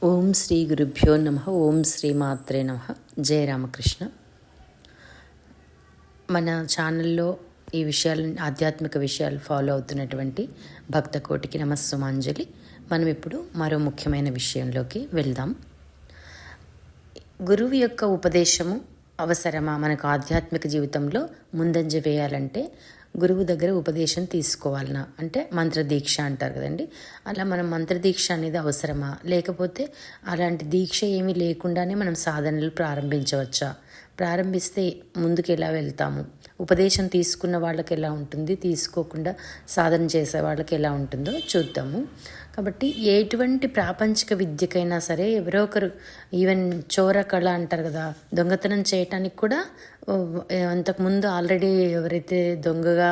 ఓం శ్రీ గురుభ్యో నమ. ఓం శ్రీ మాత్రే నమ. జయ రామకృష్ణ. మన ఛానల్లో ఈ విషయాలు, ఆధ్యాత్మిక విషయాలు ఫాలో అవుతున్నటువంటి భక్త కోటికి నమస్సుమాంజలి. మనం ఇప్పుడు మరో ముఖ్యమైన విషయంలోకి వెళ్దాం. గురువు యొక్క ఉపదేశము అవసరమా? మనకు ఆధ్యాత్మిక జీవితంలో ముందంజ వేయాలంటే గురువు దగ్గర ఉపదేశం తీసుకోవాలనా అంటే మంత్రదీక్ష అంటారు కదండి. అలా మనం మంత్రదీక్ష అనేది అవసరమా, లేకపోతే అలాంటి దీక్ష ఏమీ లేకుండానే మనం సాధనలు ప్రారంభించవచ్చా? ప్రారంభిస్తే ముందుకు ఎలా వెళ్తాము? ఉపదేశం తీసుకున్న వాళ్ళకి ఎలా ఉంటుంది, తీసుకోకుండా సాధన చేసే వాళ్ళకి ఎలా ఉంటుందో చూద్దాము. కాబట్టి ఎటువంటి ప్రాపంచిక విద్యకైనా సరే ఎవరో ఒకరు, ఈవెన్ చోర కళ అంటారు కదా, దొంగతనం చేయటానికి కూడా అంతకుముందు ఆల్రెడీ ఎవరైతే దొంగగా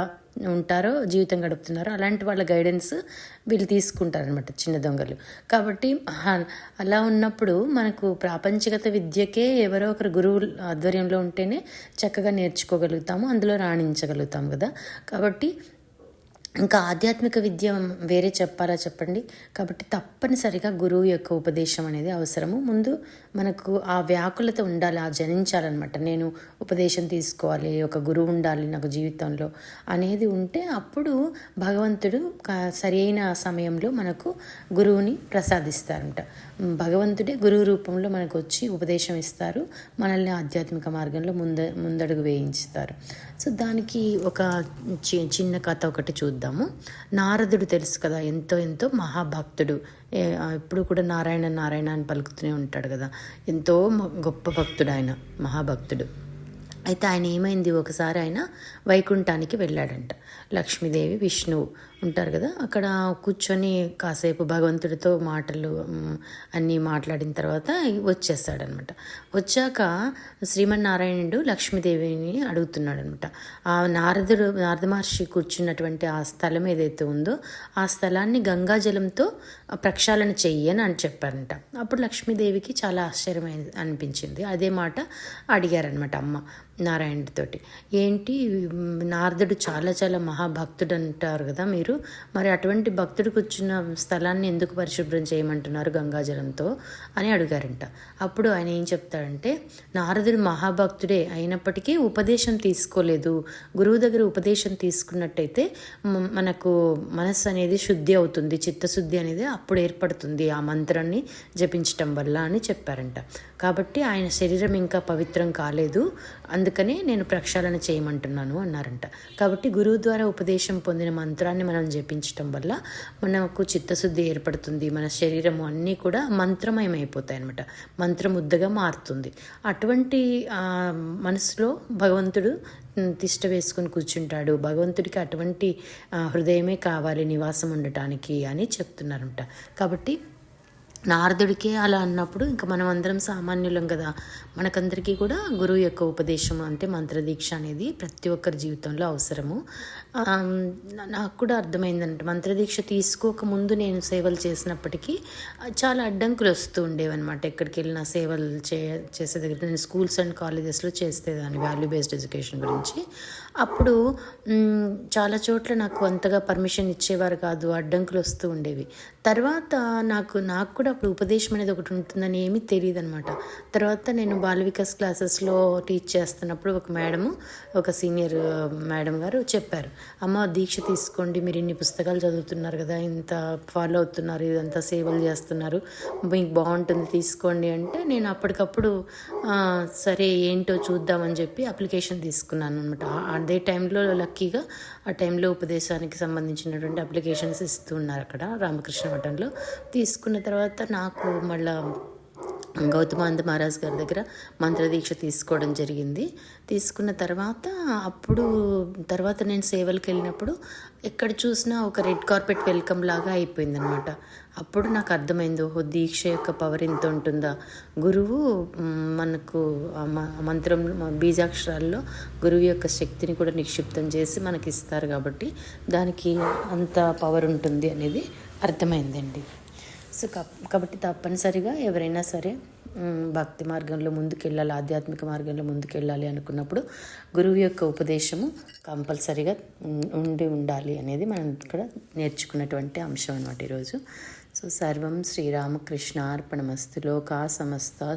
ఉంటారో, జీవితం గడుపుతున్నారో అలాంటి వాళ్ళ గైడెన్స్ వీళ్ళు తీసుకుంటారనమాట, చిన్న దొంగలు. కాబట్టి అలా ఉన్నప్పుడు మనకు ప్రాపంచికత విద్యకే ఎవరో ఒకరు గురువు ఆధ్వర్యంలో ఉంటేనే చక్కగా నేర్చుకోగలుగుతాము, అందులో రాణించగలుగుతాము కదా. కాబట్టి ఇంకా ఆధ్యాత్మిక విద్య వేరే చెప్పాలా చెప్పండి. కాబట్టి తప్పనిసరిగా గురువు యొక్క ఉపదేశం అనేది అవసరము. ముందు మనకు ఆ వ్యాకులత ఉండాలి, ఆ జనించాలన్నమాట. నేను ఉపదేశం తీసుకోవాలి, ఒక గురువు ఉండాలి నాకు జీవితంలో అనేది ఉంటే అప్పుడు భగవంతుడు సరైన సమయంలో మనకు గురువుని ప్రసాదిస్తారంట. భగవంతుడే గురువు రూపంలో మనకు వచ్చి ఉపదేశం ఇస్తారు, మనల్ని ఆధ్యాత్మిక మార్గంలో ముందడుగు వేయించుతారు. సో దానికి ఒక చిన్న కథ ఒకటి చూద్దాము. నారదుడు తెలుసు కదా, ఎంతో మహాభక్తుడు. ఎప్పుడు కూడా నారాయణ నారాయణ అని పలుకుతూనే ఉంటాడు కదా. ఎంతో గొప్ప భక్తుడు ఆయన, మహాభక్తుడు. అయితే ఆయన ఏమైంది, ఒకసారి ఆయన వైకుంఠానికి వెళ్ళాడంట. లక్ష్మీదేవి, విష్ణువు ఉంటారు కదా, అక్కడ కూర్చొని కాసేపు భగవంతుడితో మాటలు అన్నీ మాట్లాడిన తర్వాత వచ్చేస్తాడనమాట. వచ్చాక శ్రీమన్నారాయణుడు లక్ష్మీదేవిని అడుగుతున్నాడనమాట. ఆ నారద మహర్షి కూర్చున్నటువంటి ఆ స్థలం ఏదైతే ఉందో ఆ స్థలాన్ని గంగాజలంతో ప్రక్షాళన చెయ్యి అని చెప్పారంట. అప్పుడు లక్ష్మీదేవికి చాలా ఆశ్చర్యం అనిపించింది. అదే మాట అడిగారనమాట అమ్మ నారాయణుడితోటి. ఏంటి, నారదుడు చాలా మహాభక్తుడు అంటారు కదా మీరు, మరి అటువంటి భక్తుడికి వచ్చిన స్థలాన్ని ఎందుకు పరిశుభ్రం చేయమంటున్నారు గంగాజలంతో అని అడిగారంట. అప్పుడు ఆయన ఏం చెప్తాడంటే, నారదుడు మహాభక్తుడే అయినప్పటికీ ఉపదేశం తీసుకోలేదు. గురువు దగ్గర ఉపదేశం తీసుకున్నట్టయితే మనకు మనస్సు అనేది శుద్ధి అవుతుంది, చిత్తశుద్ధి అనేది అప్పుడు ఏర్పడుతుంది ఆ మంత్రాన్ని జపించటం వల్ల అని చెప్పారంట. కాబట్టి ఆయన శరీరం ఇంకా పవిత్రం కాలేదు, అందుకనే నేను ప్రక్షాళన చేయమంటున్నాను అన్నారంట. కాబట్టి గురువు ద్వారా ఉపదేశం పొందిన మంత్రాన్ని మనం జపించటం వల్ల మనకు చిత్తశుద్ధి ఏర్పడుతుంది, మన శరీరము అన్నీ కూడా మంత్రమయమైపోతాయి అన్నమాట, మంత్రముద్దగా మారుతుంది. అటువంటి మనసులో భగవంతుడు తిష్ట వేసుకొని కూర్చుంటాడు. భగవంతుడికి అటువంటి హృదయమే కావాలి నివాసం ఉండటానికి అని చెప్తున్నారంట. కాబట్టి నారదుడికే అలా అన్నప్పుడు ఇంకా మనం అందరం సామాన్యులం కదా, మనకందరికీ కూడా గురువు యొక్క ఉపదేశం అంటే మంత్రదీక్ష అనేది ప్రతి ఒక్కరి జీవితంలో అవసరము. నాకు కూడా అర్థమైందంటే, మంత్రదీక్ష తీసుకోకముందు నేను సేవలు చేసినప్పటికీ చాలా అడ్డంకులు వస్తూ ఉండేవన్నమాట. ఎక్కడికి వెళ్ళినా సేవలు చేసే దగ్గర నేను స్కూల్స్ అండ్ కాలేజెస్లో చేసేదాన్ని వాల్యూ బేస్డ్ ఎడ్యుకేషన్ గురించి. అప్పుడు చాలా చోట్ల నాకు అంతగా పర్మిషన్ ఇచ్చేవారు కాదు, అడ్డంకులు వస్తూ ఉండేవి. తర్వాత నాకు కూడా అప్పుడు ఉపదేశం అనేది ఒకటి ఉంటుందని ఏమీ తెలియదు అనమాట. తర్వాత నేను బాల వికాస్ క్లాసెస్లో టీచ్ చేస్తున్నప్పుడు ఒక సీనియర్ మేడం గారు చెప్పారు, అమ్మ దీక్ష తీసుకోండి, మీరు ఇన్ని పుస్తకాలు చదువుతున్నారు కదా, ఇంత ఫాలో అవుతున్నారు, ఇదంతా సేవలు చేస్తున్నారు, మీకు బాగుంటుంది తీసుకోండి అంటే నేను అప్పటికప్పుడు సరే ఏంటో చూద్దామని చెప్పి అప్లికేషన్ తీసుకున్నాను అనమాట. అదే టైంలో లక్కీగా ఆ టైంలో ఉపదేశానికి సంబంధించినటువంటి అప్లికేషన్స్ ఇస్తూ ఉన్నారు అక్కడ రామకృష్ణ మఠంలో. తీసుకున్న తర్వాత నాకు మళ్ళా గౌతమానంద మహారాజ్ గారి దగ్గర మంత్రదీక్ష తీసుకోవడం జరిగింది. తీసుకున్న తర్వాత నేను సేవలకు వెళ్ళినప్పుడు ఎక్కడ చూసినా ఒక రెడ్ కార్పెట్ వెల్కమ్ లాగా అయిపోయిందనమాట. అప్పుడు నాకు అర్థమైంది, ఓహో దీక్ష యొక్క పవర్ ఎంత ఉంటుందా. గురువు మనకు మంత్రం బీజాక్షరాల్లో గురువు యొక్క శక్తిని కూడా నిక్షిప్తం చేసి మనకి ఇస్తారు కాబట్టి దానికి అంత పవర్ ఉంటుంది అనేది అర్థమైందండి. సో కాబట్టి తప్పనిసరిగా ఎవరైనా సరే భక్తి మార్గంలో ముందుకెళ్ళాలి, ఆధ్యాత్మిక మార్గంలో ముందుకెళ్ళాలి అనుకున్నప్పుడు గురువు యొక్క ఉపదేశము కంపల్సరిగా ఉండాలి అనేది మనం ఇక్కడ నేర్చుకున్నటువంటి అంశం అన్నమాట ఈరోజు. సో సర్వం శ్రీరామకృష్ణార్పణమస్తు. లోకా సమస్త